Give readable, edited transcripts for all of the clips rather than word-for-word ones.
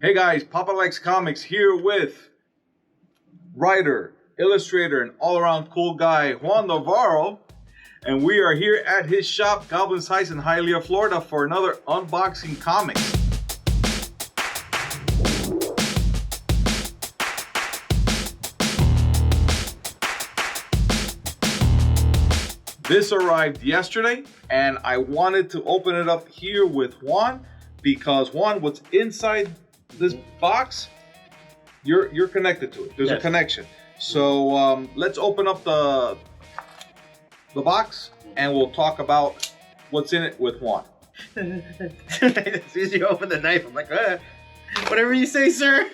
Hey guys, Papa Likes Comics here with writer, illustrator, and all-around cool guy, Juan Navarro. And we are here at his shop, Goblin's Heist in Hialeah, Florida, for another unboxing comics. This arrived yesterday, and I wanted to open it up here with Juan because Juan, what's inside this box, you're connected to it. There's a connection. So let's open up the box and we'll talk about what's in it with Juan. As soon as you open the knife, I'm like, whatever you say, sir.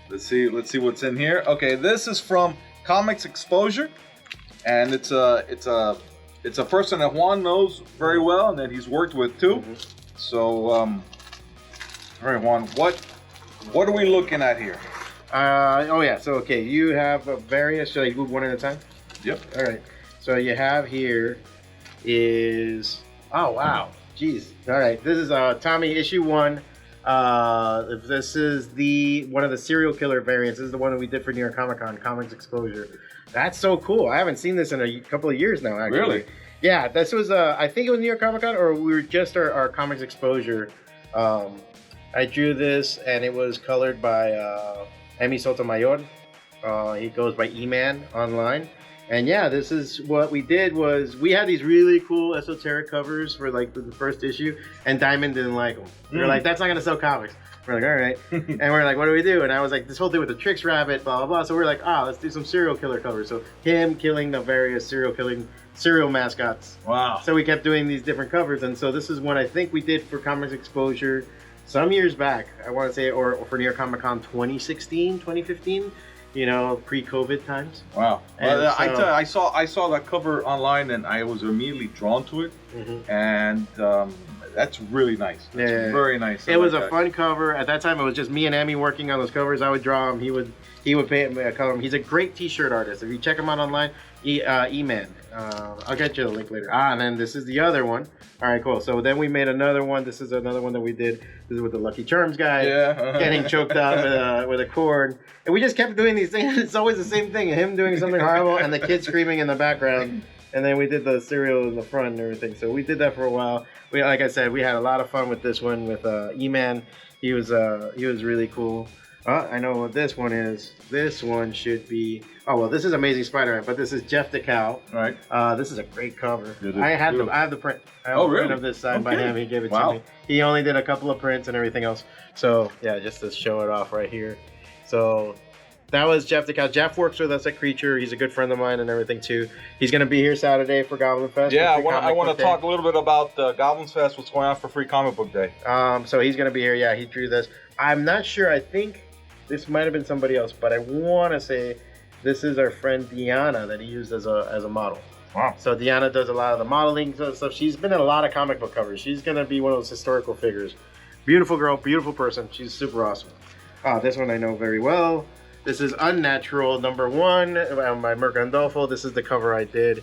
Let's see what's in here. Okay, this is from ComicXposure, and it's a person that Juan knows very well and that he's worked with too. Mm-hmm. So all right, Juan, what are we looking at here? So okay, you have various. Should I move one at a time? Yep. All right. So you have here is, oh wow, geez. All right, this is Tommy issue 1. This is one of the serial killer variants. This is the one that we did for New York Comic Con, ComicXposure. That's so cool. I haven't seen this in a couple of years now, actually. Really? Yeah, this was I think it was New York Comic Con, or we were just our ComicXposure. I drew this, and it was colored by Emi Sotomayor. He goes by E-Man online. And yeah, this is what we did was we had these really cool esoteric covers for like the first issue, and Diamond didn't like them. We were like, that's not gonna sell comics. We're like, all right. And we're like, what do we do? And I was like, this whole thing with the Tricks Rabbit, blah, blah, blah. So we're like, let's do some serial killer covers. So him killing the various serial mascots. Wow. So we kept doing these different covers. And so this is one I think we did for ComicXposure some years back. I want to say, or for New York Comic Con 2016, 2015. You know, pre-COVID times. Wow. I saw that cover online and I was immediately drawn to it. Mm-hmm. And that's really nice. That's very nice. It was a fun cover. At that time, it was just me and Emmy working on those covers. I would draw him. He would paint me, color him. He's a great T-shirt artist. If you check him out online, E-Man. I'll get you the link later. And then this is the other one. All right, cool. So then we made another one. This is another one that we did. This is with the Lucky Charms guy getting choked out with a cord. And we just kept doing these things. It's always the same thing. Him doing something horrible and the kid screaming in the background. And then we did the cereal in the front and everything. So we did that for a while. Like I said, we had a lot of fun with this one with E-Man. He was really cool. I know what this one is. This one should be... Oh, well, this is Amazing Spider-Man, but this is Jeff DeCal. Right. This is a great cover. I have the print. I have a print really? of this signed by him. He gave it to me. He only did a couple of prints and everything else. So, yeah, just to show it off right here. So, that was Jeff DeCal. Jeff works with us at Creature. He's a good friend of mine and everything, too. He's going to be here Saturday for Goblin Fest. Yeah, I want to talk a little bit about Goblin Fest, what's going on for Free Comic Book Day. So, he's going to be here. Yeah, he drew this. I'm not sure. I think this might have been somebody else, but I want to say this is our friend Deanna that he used as a model. Wow. So Deanna does a lot of the modeling stuff. She's been in a lot of comic book covers. She's going to be one of those historical figures. Beautiful girl, beautiful person. She's super awesome. This one I know very well. This is Unnatural #1 by Mirka and Andolfo. This is the cover I did.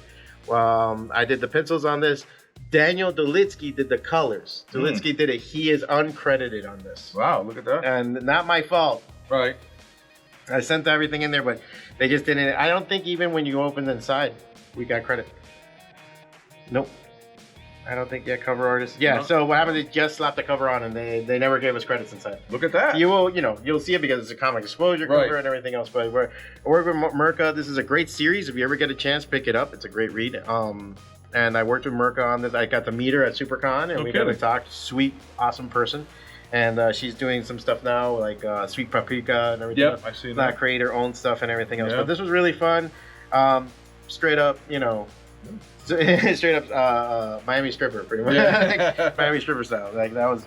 I did the pencils on this. Daniel Dolitsky did the colors. Dolitsky did it. He is uncredited on this. Wow, look at that. And not my fault. Right. I sent everything in there, but they just didn't. I don't think even when you opened inside, we got credit. Nope. I don't think, cover artist. Yeah, no. So what happened, they just slapped the cover on and they never gave us credits inside. Look at that. You'll see it because it's a ComicXposure cover and everything else, but we're with Mirka. This is a great series. If you ever get a chance, pick it up. It's a great read. And I worked with Mirka on this. I got to meet her at SuperCon and we got to talk. Sweet, awesome person. And she's doing some stuff now, like Sweet Paprika and everything. Yep, I've seen that. Create her own stuff and everything else. But this was really fun. Straight up, straight up Miami stripper, pretty much. Miami stripper style. Like that was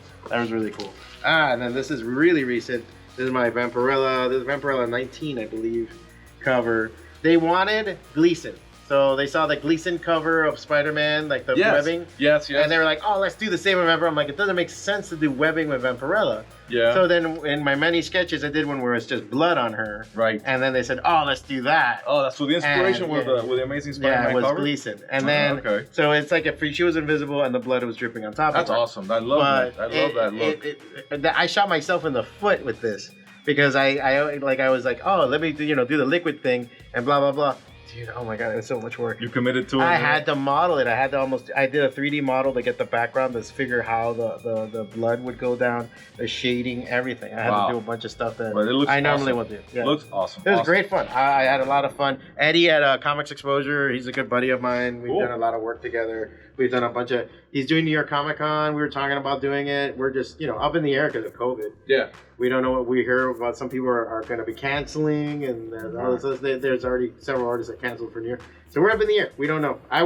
really cool. And then this is really recent. This is my Vampirella. This is Vampirella 19, I believe, cover. They wanted Gleason. So they saw the Gleason cover of Spider-Man, like the webbing. Yes. And they were like, oh, let's do the same with Vampirella. I'm like, it doesn't make sense to do webbing with Vampirella. Yeah. So then in my many sketches, I did one where it's just blood on her. Right. And then they said, oh, let's do that. Oh, that's what the inspiration with the Amazing Spider-Man Yeah, it was cover? Gleason. And then, so it's like if she was invisible and the blood was dripping on top of her. That's awesome. I love that. I love that look. I shot myself in the foot with this because I was like, oh, let me do the liquid thing and blah, blah, blah. Dude, oh my god, it's so much work. You committed to it? I had to model it. I did a 3D model to get the background, to figure how the blood would go down, the shading, everything. I had to do a bunch of stuff that I normally would do. Yeah. Looks awesome. It was great fun. I had a lot of fun. Eddie at ComicXposure, he's a good buddy of mine. We've done a lot of work together. We've done a bunch of. He's doing New York Comic Con. We were talking about doing it. We're just up in the air because of COVID. Yeah. We don't know what we hear about. Some people are going to be canceling, and all this. There's already several artists that canceled for New York. So we're up in the air. We don't know. I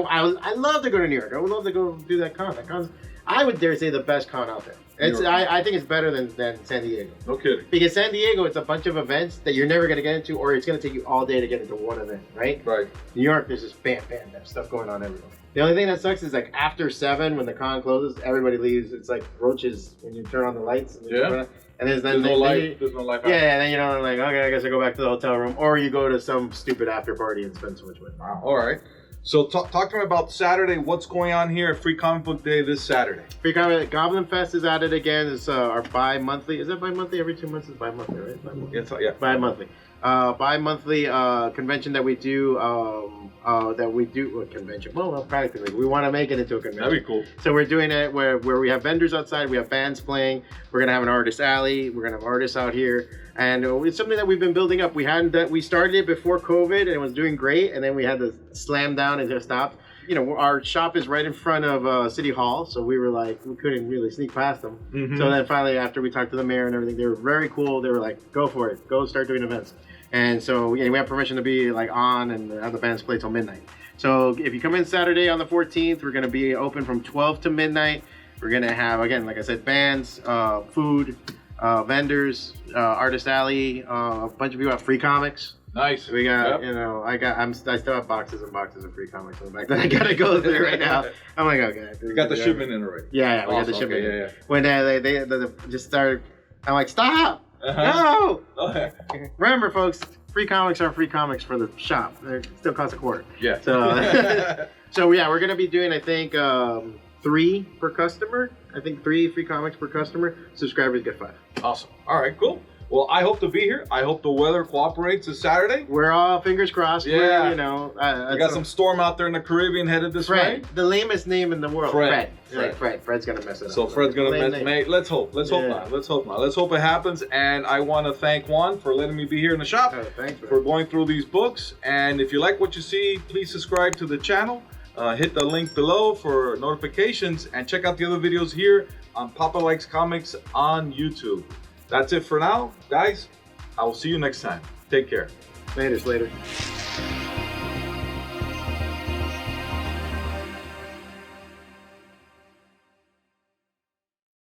love to go to New York. I would love to go do that con. That con's, I would dare say, the best con out there. I think it's better than San Diego. No kidding. Because San Diego, it's a bunch of events that you're never going to get into, or it's going to take you all day to get into one event, right? Right. New York, there's just bam, there's stuff going on everywhere. The only thing that sucks is like after 7, when the con closes, everybody leaves. It's like roaches when you turn on the lights. And there's no light. There's no light. Yeah, and then like, okay, I guess I go back to the hotel room, or you go to some stupid after party and spend so much money. Wow. All right. So talk to me about Saturday. What's going on here? Free Comic Book Day this Saturday. Free Comic Goblin Fest is at it again. It's our bi-monthly. Is that bi-monthly? Every 2 months is bi-monthly, right? Bi-monthly. Yeah. Bi-monthly. Bi-monthly convention that we do. Convention. Well, practically, we want to make it into a convention. That'd be cool. So we're doing it where we have vendors outside. We have bands playing. We're gonna have an artist alley. We're gonna have artists out here. And it's something that we've been building up. We started it before COVID, and it was doing great. And then we had to slam down and just stop. Our shop is right in front of City Hall, so we were like, we couldn't really sneak past them. Mm-hmm. So then finally, after we talked to the mayor and everything, they were very cool. They were like, go for it. Go start doing events. And so we have permission to be like on and have the bands play till midnight. So if you come in Saturday on the 14th, we're going to be open from 12 to midnight. We're going to have, again, like I said, bands, food, vendors, artist alley, a bunch of people have free comics. Nice. We got, I still have boxes and boxes of free comics in the back that I gotta go through right now. I'm like, okay. You got the shipment in already. Yeah, we got the shipment. Okay, yeah. When they just started, I'm like, stop! No! Okay. Remember, folks, free comics are free comics for the shop. They still cost $0.25. Yeah. So we're gonna be doing, I think, 3 per customer. I think 3 free comics per customer. Subscribers get 5. Awesome. All right, cool. Well, I hope to be here. I hope the weather cooperates this Saturday. We're all fingers crossed. Yeah. We got some storm out there in the Caribbean headed this way. The lamest name in the world. Fred. Fred's going to mess it up. So Fred's going to mess it. Let's hope. Let's hope not. Let's hope it happens. And I want to thank Juan for letting me be here in the shop. Thanks, for going through these books. And if you like what you see, please subscribe to the channel. Hit the link below for notifications. And check out the other videos here on Papa Likes Comics on YouTube. That's it for now, guys. I will see you next time. Take care. Later.